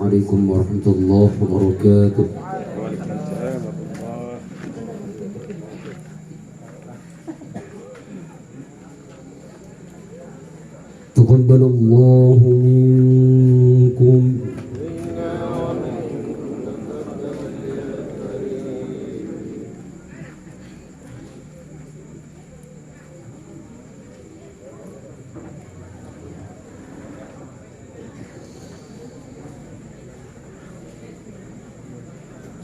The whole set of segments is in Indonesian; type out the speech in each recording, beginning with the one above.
عليكم ورحمة الله وبركاته. وعليكم السلام ورحمة الله. تقبل الله منكم.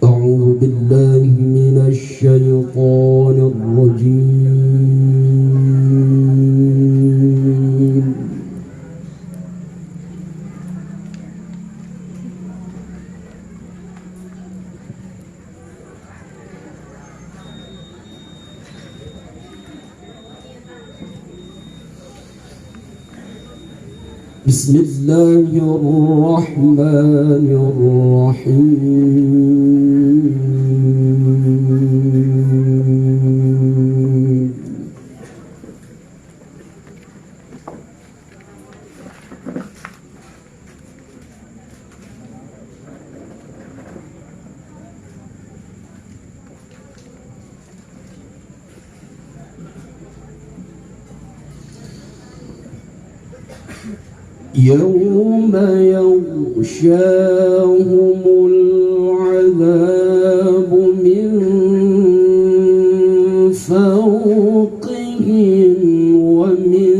أعوذ بالله من الشيطان الرجيم. بسم الله الرحمن الرحيم. يوم يغشاهم العذاب من فوقهم ومن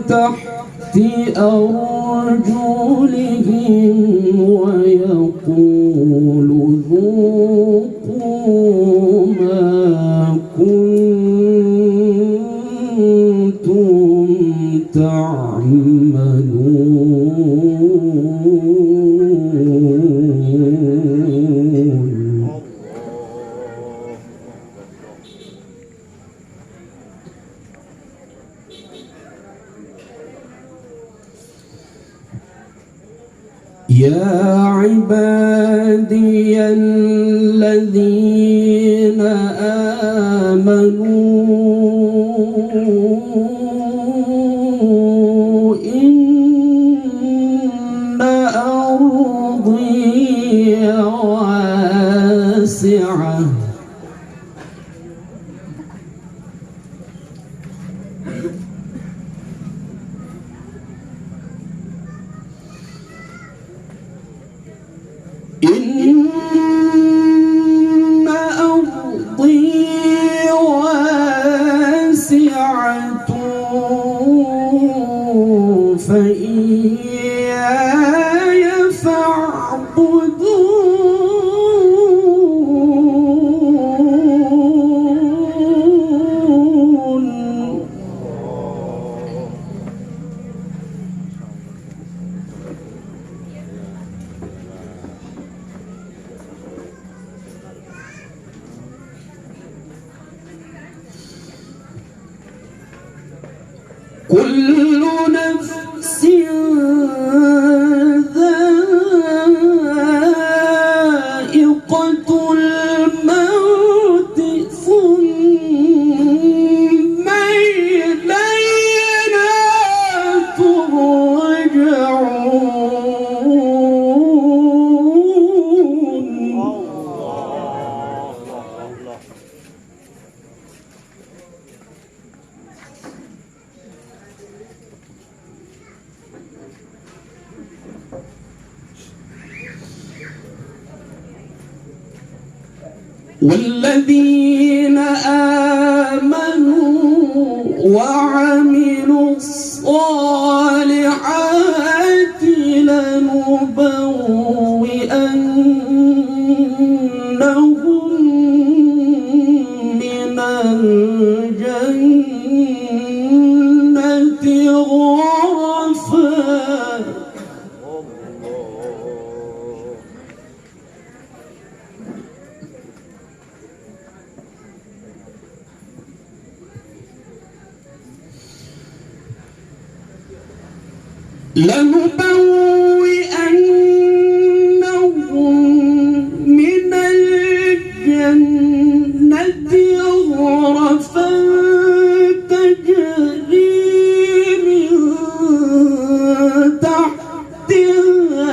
تحت أرجلهم ويقول ذوقوا ما كنتم تعملون. يا عبادي الذين آمنوا إن أرضي واسعة إن أرضي واسعة فإياي فاعبدون. كل نفس ذائقة الموت ثم إلينا ترجعون. والذين آمنوا وعملوا الصالحات لنبوئنهم من الجنة غرفا لنبوئنهم من الجنة غرفا تجري من تحتها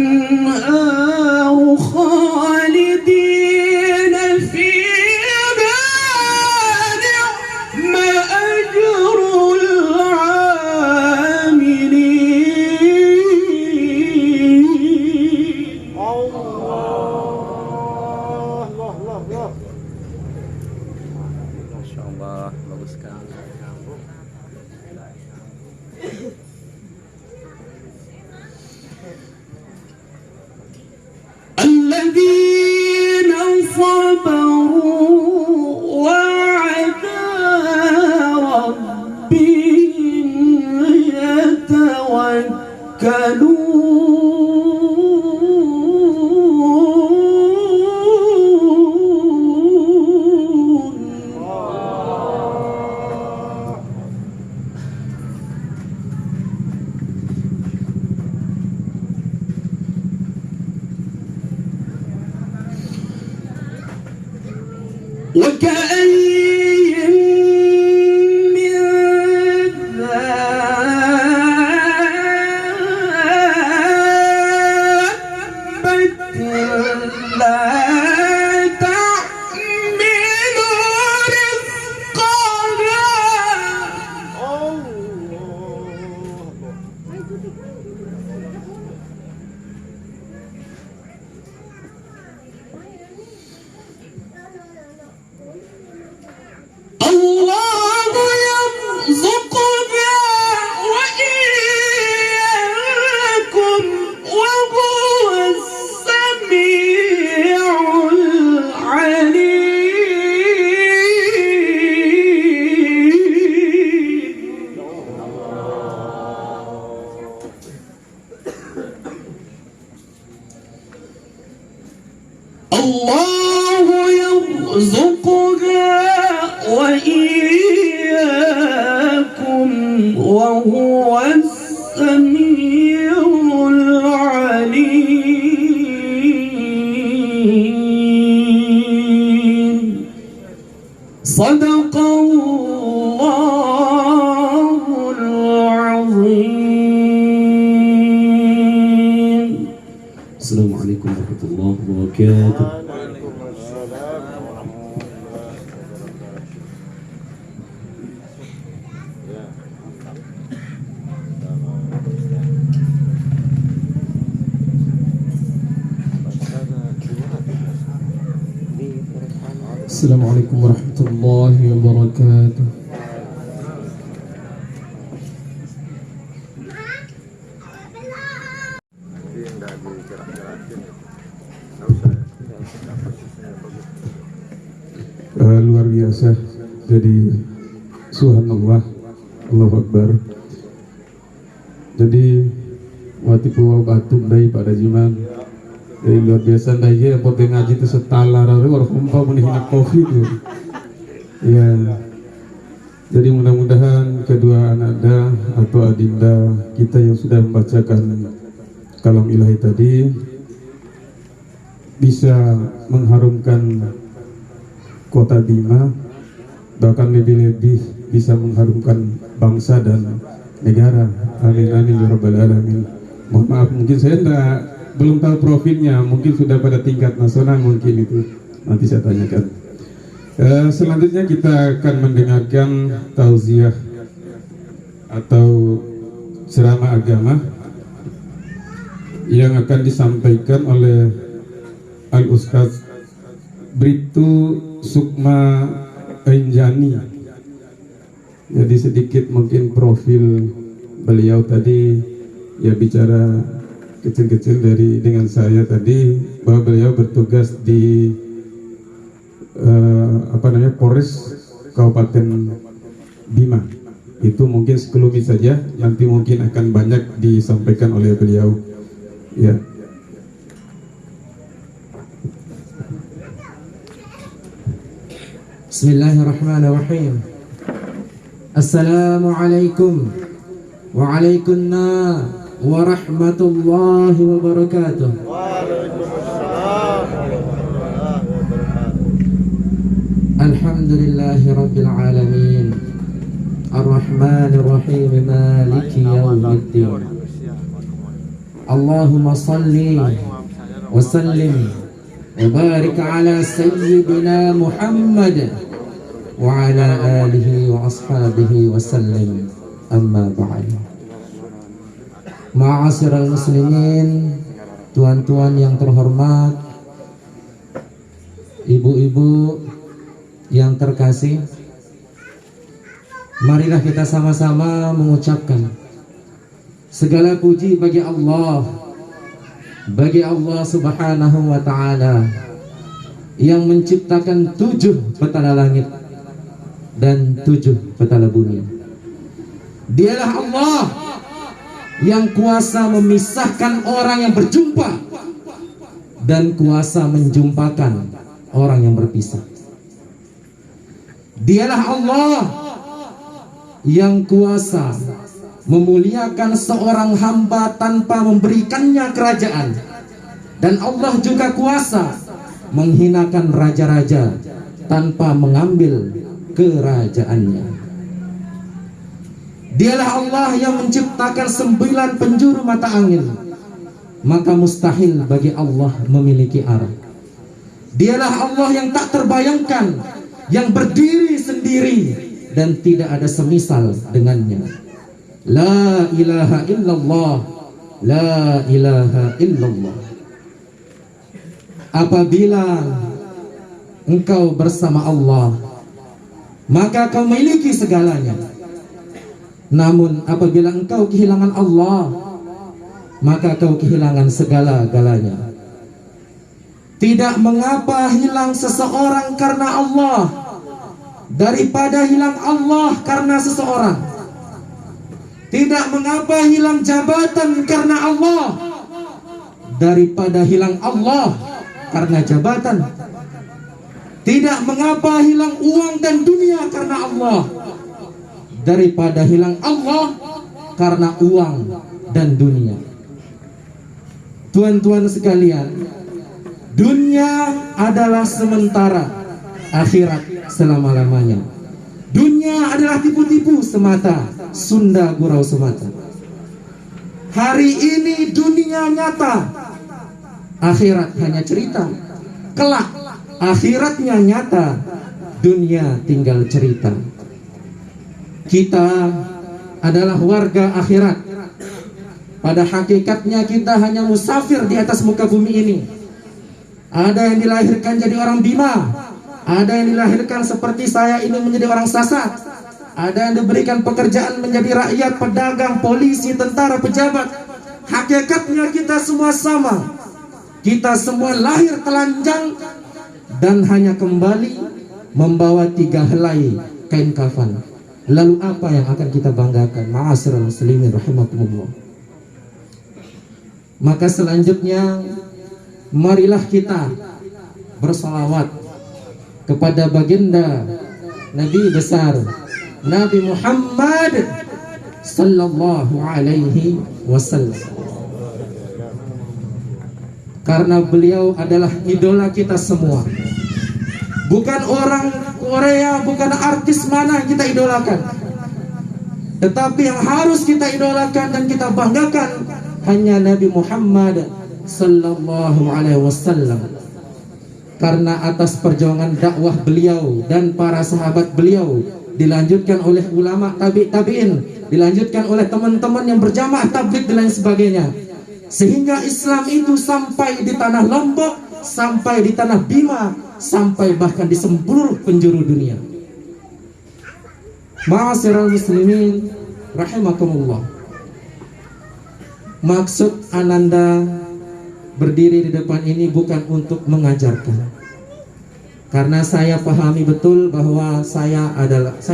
الأنهار خالدين فيها نعم أجر العاملين. Masya Allah, bagus sekali. الذين صبروا وعلى ربهم يتوكلون. وكأي من دابة لا تحمل رزقها الله يرزقنا وإياكم وهو السميع العليم. الله يرزقنا وإياكم وهو السميع العليم. صدق الله العظيم. السلام عليكم ورحمة الله وبركاته. Assalamualaikum warahmatullahi wabarakatuh. Luar biasa. Jadi subhanallah, Allahu Akbar. Jadi wati puwa batuk dari pada jiman. Jadi luar biasa dah ya, pote ngaji itu setala rare war kompa menihina covid tuh. Ya. Jadi mudah-mudahan kedua ananda atau adinda kita yang sudah membacakan kalam ilahi tadi bisa mengharumkan kota Bima, bahkan lebih-lebih bisa mengharumkan bangsa dan negara. Amin amin ya rabbal alamin. Mohon maaf mungkin saya belum tahu profilnya, mungkin sudah pada tingkat nasional, mungkin itu nanti saya tanyakan. Selanjutnya kita akan mendengarkan tauziah atau ceramah agama yang akan disampaikan oleh Al-Ustaz Bribtu Sukma Ainjani. Jadi sedikit mungkin profil beliau tadi ya bicara kecil-kecil dengan saya tadi bahwa beliau bertugas di Polres Kabupaten Bima. Itu mungkin sekelumit saja, nanti mungkin akan banyak disampaikan oleh beliau. Ya. Bismillahirrahmanirrahim. Assalamualaikum waalaikumsalam warahmatullahi wabarakatuh. Alhamdulillahi rabbil alamin, Ar-Rahmanir Rahim, Maliki yaumiddin. Allahumma salli wa sallim wa barik ala sayyidina Muhammad wa ala alihi wa ashabihi wa sallim. Amma ba'd. Ma'asyiral muslimin, tuan-tuan yang terhormat, ibu-ibu yang terkasih, marilah kita sama-sama mengucapkan segala puji bagi Allah Subhanahu wa ta'ala yang menciptakan 7 petala langit dan 7 petala bumi. Dialah Allah yang kuasa memisahkan orang yang berjumpa dan kuasa menjumpakan orang yang berpisah. Dialah Allah yang kuasa memuliakan seorang hamba tanpa memberikannya kerajaan, dan Allah juga kuasa menghinakan raja-raja tanpa mengambil kerajaannya. Dialah Allah yang menciptakan 9 penjuru mata angin, maka mustahil bagi Allah memiliki arah. Dialah Allah yang tak terbayangkan, yang berdiri sendiri dan tidak ada semisal dengannya. La ilaha illallah, la ilaha illallah. Apabila engkau bersama Allah, maka kau memiliki segalanya. Namun apabila engkau kehilangan Allah, maka kau kehilangan segala-galanya. Tidak mengapa hilang seseorang karena Allah daripada hilang Allah karena seseorang. Tidak mengapa hilang jabatan karena Allah daripada hilang Allah karena jabatan. Tidak mengapa hilang uang dan dunia karena Allah daripada hilang Allah karena uang dan dunia. Tuan-tuan sekalian, dunia adalah sementara, akhirat selama-lamanya. Dunia adalah tipu-tipu semata, sunda gurau semata. Hari ini dunia nyata, akhirat hanya cerita. Kelak akhiratnya nyata, dunia tinggal cerita. Kita adalah warga akhirat. Pada hakikatnya kita hanya musafir di atas muka bumi ini. Ada yang dilahirkan jadi orang Bima, ada yang dilahirkan seperti saya ini menjadi orang Sasak, ada yang diberikan pekerjaan menjadi rakyat, pedagang, polisi, tentara, pejabat. Hakikatnya kita semua sama. Kita semua lahir telanjang dan hanya kembali membawa 3 helai kain kafan. Lalu apa yang akan kita banggakan? Ma'asyiral muslimin rahimakumullah. Maka selanjutnya, marilah kita bersalawat kepada baginda Nabi besar Nabi Muhammad sallallahu alaihi wasallam, karena beliau adalah idola kita semua. Bukan orang Korea, bukan artis mana yang kita idolakan, tetapi yang harus kita idolakan dan kita banggakan hanya Nabi Muhammad sallallahu alaihi wasallam. Karena atas perjuangan dakwah beliau dan para sahabat beliau, dilanjutkan oleh ulama tabi'in, dilanjutkan oleh teman-teman yang berjamaah tabligh dan lain sebagainya, sehingga Islam itu sampai di tanah Lombok, sampai di tanah Bima, sampai bahkan di seluruh penjuru dunia. Ma'asyiral muslimin rahimakumullah. maksud Ananda berdiri di depan ini bukan untuk mengajarkan. Karena saya pahami betul bahwa saya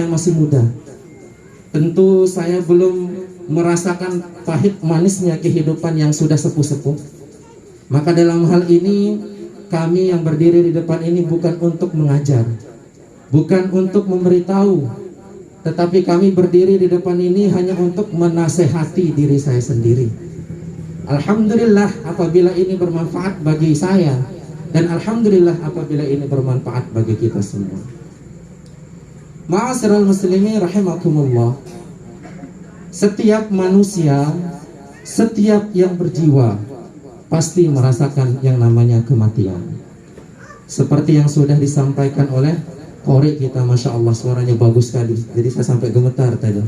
masih muda. Tentu saya belum merasakan pahit manisnya kehidupan yang sudah sepuh-sepuh. Maka dalam hal ini kami yang berdiri di depan ini bukan untuk mengajar, bukan untuk memberitahu, tetapi kami berdiri di depan ini hanya untuk menasehati diri saya sendiri. Alhamdulillah apabila ini bermanfaat bagi saya, dan alhamdulillah apabila ini bermanfaat bagi kita semua. Ma'asyiral muslimin rahimakumullah. Setiap manusia, setiap yang berjiwa pasti merasakan yang namanya kematian. Seperti yang sudah disampaikan oleh Qori kita, Masya Allah suaranya bagus sekali. Jadi saya sampai gemetar tadi.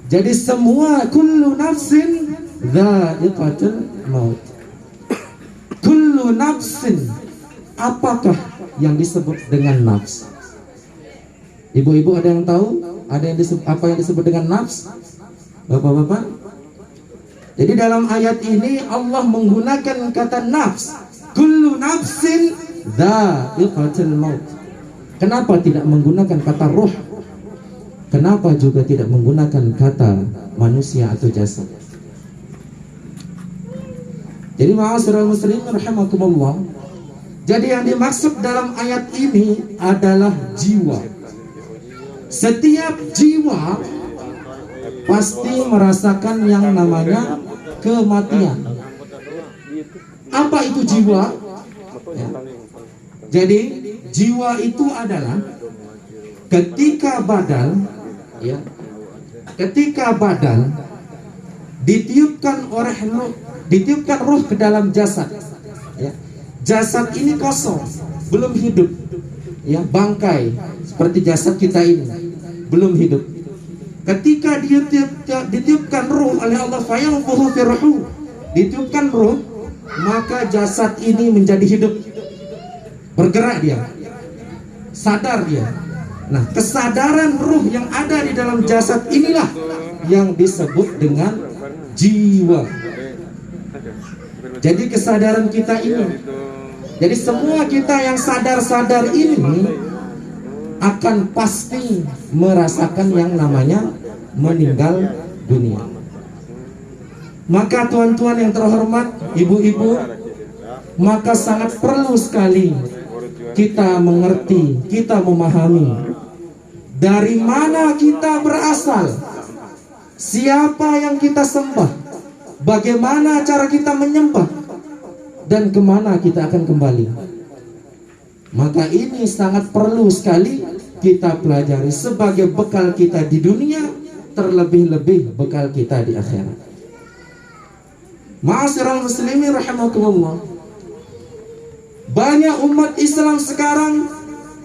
Jadi semua kullu nafsin dha'iqatul maut. Kullu nafsin, apakah yang disebut dengan nafs? Ibu-ibu ada yang tahu? Ada yang disebut, apa yang disebut dengan nafs? Bapak-bapak? Jadi dalam ayat ini Allah menggunakan kata nafs. Kullu nafsin dha'iqatul maut. Kenapa tidak menggunakan kata ruh? Kenapa juga tidak menggunakan kata manusia atau jasad? Jadi ma'asyiral muslimin rahimakumullah. Jadi yang dimaksud dalam ayat ini adalah jiwa. Setiap jiwa pasti merasakan yang namanya kematian. Apa itu jiwa? Ya. Jadi jiwa itu adalah ketika badan, ya, ketika badan ditiupkan ruh ke dalam jasad, ya. Jasad ini kosong, belum hidup, ya, bangkai seperti jasad kita ini, belum hidup. Ketika ditiupkan ruh oleh Allah, fayanfuhu fi ruh, ditiupkan ruh, maka jasad ini menjadi hidup, bergerak dia, sadar dia. Nah, kesadaran ruh yang ada di dalam jasad inilah yang disebut dengan jiwa. Jadi kesadaran kita ini, jadi semua kita yang sadar-sadar ini akan pasti merasakan yang namanya meninggal dunia. Maka tuan-tuan yang terhormat, ibu-ibu, maka sangat perlu sekali kita mengerti, kita memahami dari mana kita berasal, siapa yang kita sembah, bagaimana cara kita menyembah, dan kemana kita akan kembali. Maka ini sangat perlu sekali kita pelajari sebagai bekal kita di dunia, terlebih-lebih bekal kita di akhirat. Ma'asyiral muslimin rahimakumullah. Banyak umat Islam sekarang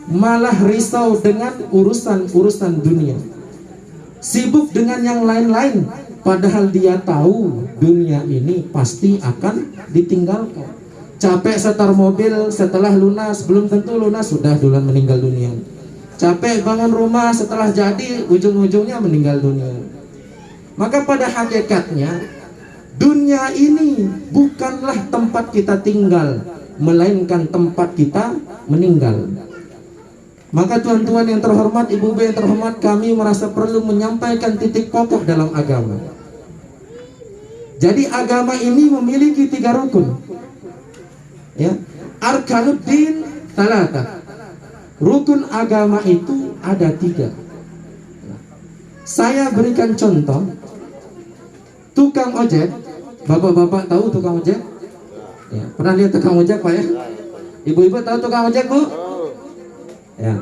malah risau dengan urusan dunia, sibuk dengan yang lain-lain, padahal dia tahu dunia ini pasti akan ditinggalkan. Capek setor mobil, setelah lunas, belum tentu lunas sudah duluan meninggal dunia. Capek bangun rumah, setelah jadi ujung-ujungnya meninggal dunia. Maka pada hakikatnya dunia ini bukanlah tempat kita tinggal, melainkan tempat kita meninggal. Maka tuan-tuan yang terhormat, ibu-ibu yang terhormat, kami merasa perlu menyampaikan titik pokok dalam agama. Jadi agama ini memiliki 3 rukun, ya. Arkanuddin talata. Rukun agama itu ada 3. Saya berikan contoh. Tukang ojek, bapak-bapak tahu tukang ojek? Ya, pernah lihat tukang ojek Pak ya? Ibu-ibu tahu tukang ojek Bu? Ya.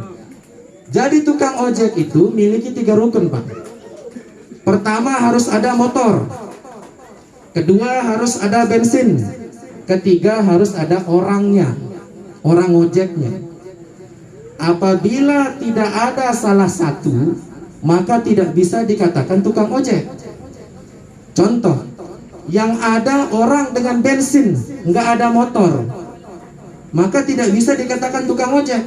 Jadi tukang ojek itu miliki 3 rukun Pak. Pertama harus ada motor, kedua harus ada bensin, ketiga harus ada orangnya, orang ojeknya. Apabila tidak ada salah satu, maka tidak bisa dikatakan tukang ojek. Contoh, yang ada orang dengan bensin, nggak ada motor, maka tidak bisa dikatakan tukang ojek,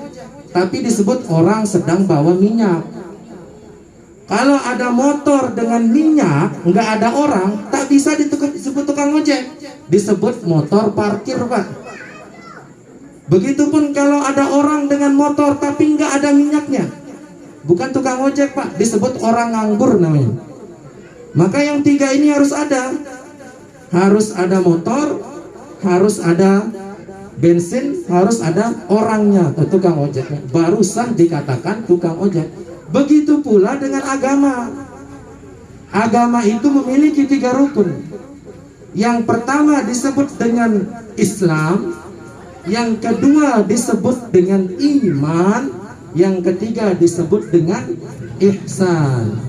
tapi disebut orang sedang bawa minyak. Kalau ada motor dengan minyak, nggak ada orang, tak bisa disebut tukang ojek, disebut motor parkir, Pak. Begitupun kalau ada orang dengan motor tapi nggak ada minyaknya, bukan tukang ojek, Pak, disebut orang nganggur namanya. Maka yang tiga ini harus ada motor, harus ada bensin, harus ada orangnya atau tukang ojeknya, baru sah dikatakan tukang ojek. Begitu pula dengan agama. Agama itu memiliki 3 rukun. Yang pertama disebut dengan Islam, yang kedua disebut dengan iman, yang ketiga disebut dengan ihsan.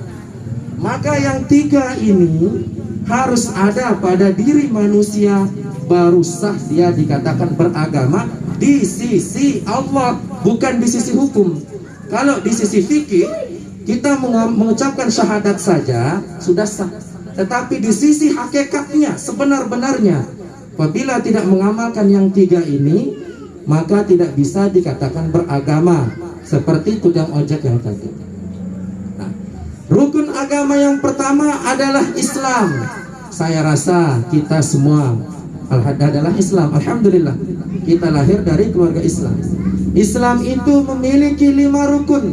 Maka yang 3 ini harus ada pada diri manusia, baru sah dia dikatakan beragama di sisi Allah, bukan di sisi hukum. Kalau di sisi fikih kita mengucapkan syahadat saja sudah sah, tetapi di sisi hakikatnya sebenar-benarnya, apabila tidak mengamalkan yang 3 ini, maka tidak bisa dikatakan beragama seperti tukang ojek yang tadi. Nah, rukun agama yang pertama adalah Islam. Saya rasa kita semua adalah Islam. Alhamdulillah, kita lahir dari keluarga Islam. Islam itu memiliki 5 rukun.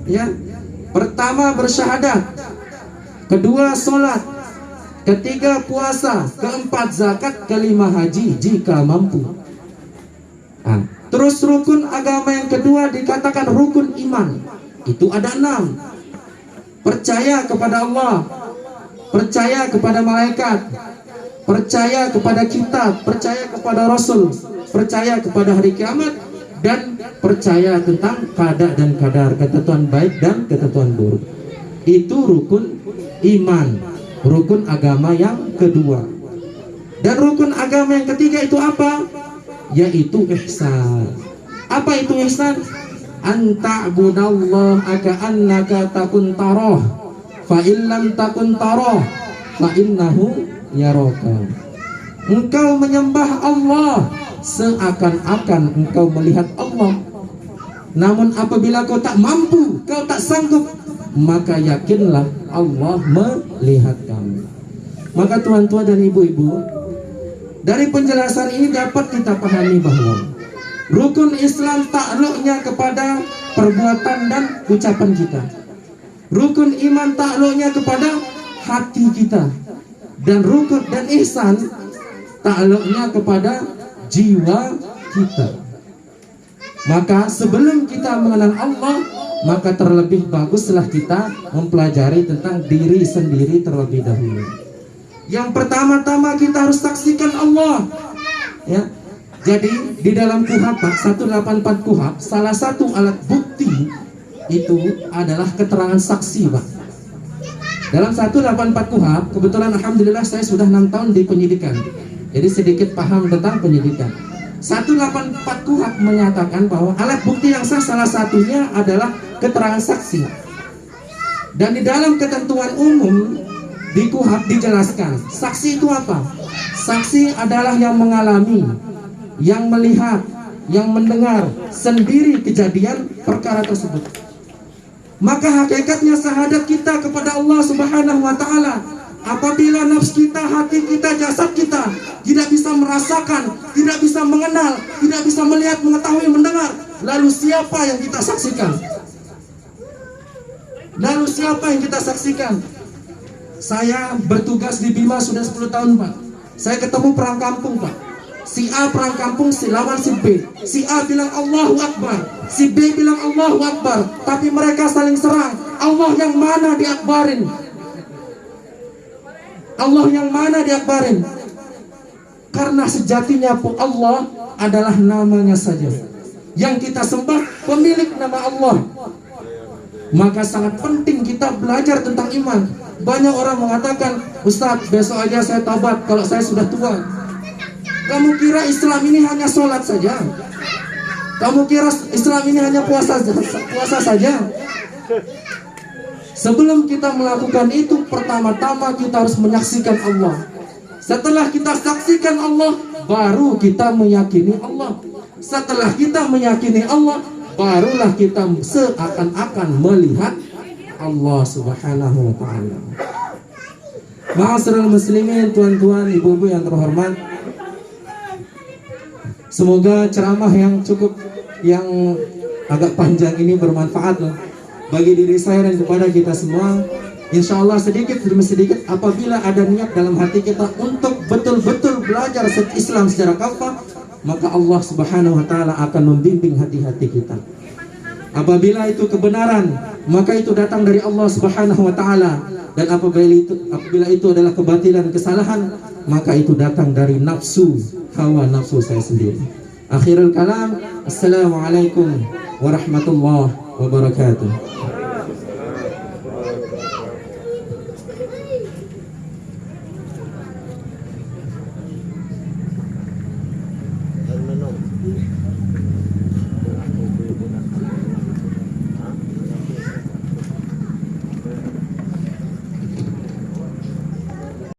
Ya, pertama bersyahadat, kedua sholat, ketiga puasa, keempat zakat, kelima haji jika mampu. Nah, terus rukun agama yang kedua dikatakan rukun iman. Itu ada 6. Percaya kepada Allah, percaya kepada malaikat, percaya kepada kitab, percaya kepada rasul, percaya kepada hari kiamat, dan percaya tentang qada dan qadar, ketentuan baik dan ketentuan buruk. Itu rukun iman, rukun agama yang kedua. Dan rukun agama yang ketiga itu apa? Yaitu ihsan. Apa itu ihsan? Anta'budallaha ka'annaka takun tarah, fa illam takun tarah fa innahu yaraka. Engkau menyembah Allah seakan-akan engkau melihat Allah. Namun apabila kau tak mampu, kau tak sanggup, maka yakinlah Allah melihat kamu. Maka tuan-tuan dan ibu-ibu, dari penjelasan ini dapat kita pahami bahwa rukun Islam takluknya kepada perbuatan dan ucapan kita. Rukun iman takluknya kepada hati kita. Dan rukun dan ihsan takluknya kepada jiwa kita. Maka sebelum kita mengenal Allah, maka terlebih baguslah kita mempelajari tentang diri sendiri terlebih dahulu. Yang pertama-tama kita harus saksikan Allah. Ya. Jadi di dalam KUHP 184 KUHP, salah satu alat bukti itu adalah keterangan saksi, Pak. Dalam 184 KUHP, kebetulan alhamdulillah saya sudah 6 tahun di penyidikan, jadi sedikit paham tentang penyidikan. 184 KUHP menyatakan bahwa alat bukti yang sah salah satunya adalah keterangan saksi. Dan di dalam ketentuan umum di KUHP dijelaskan, saksi itu apa? Saksi adalah yang mengalami, yang melihat, yang mendengar sendiri kejadian perkara tersebut. Maka hakikatnya syahadat kita kepada Allah Subhanahu wa Ta'ala, apabila nafs kita, hati kita, jasad kita tidak bisa merasakan, tidak bisa mengenal, tidak bisa melihat, mengetahui, mendengar, lalu siapa yang kita saksikan? Lalu siapa yang kita saksikan? Saya bertugas di Bima sudah 10 tahun, Pak. Saya ketemu perang kampung, Pak. Si A perang kampung, si lawan si B. Si A bilang Allahu Akbar, si B bilang Allahu Akbar, tapi mereka saling serang. Allah yang mana diakbarin? Allah yang mana diakbarin? Karena sejatinya Allah adalah namanya saja. Yang kita sembah pemilik nama Allah. Maka sangat penting kita belajar tentang iman. Banyak orang mengatakan, Ustadz besok aja saya taubat kalau saya sudah tua. Kamu kira Islam ini hanya sholat saja? Kamu kira Islam ini hanya puasa saja? Sebelum kita melakukan itu, pertama-tama kita harus menyaksikan Allah. Setelah kita saksikan Allah, baru kita meyakini Allah. Setelah kita meyakini Allah, barulah kita seakan-akan melihat Allah Subhanahu wa taala. Ma'asyiral muslimin, tuan-tuan, ibu-ibu yang terhormat. Semoga ceramah yang agak panjang ini bermanfaat loh bagi diri saya dan kepada kita semua. Insya Allah sedikit demi sedikit, apabila ada niat dalam hati kita untuk betul-betul belajar Islam secara kafah, maka Allah Subhanahu wa taala akan membimbing hati-hati kita. Apabila itu kebenaran, maka itu datang dari Allah Subhanahu wa taala, dan apabila itu adalah kebatilan, kesalahan, maka itu datang dari nafsu, hawa nafsu saya sendiri. Akhirul kalam, assalamualaikum warahmatullahi wabarakatuh.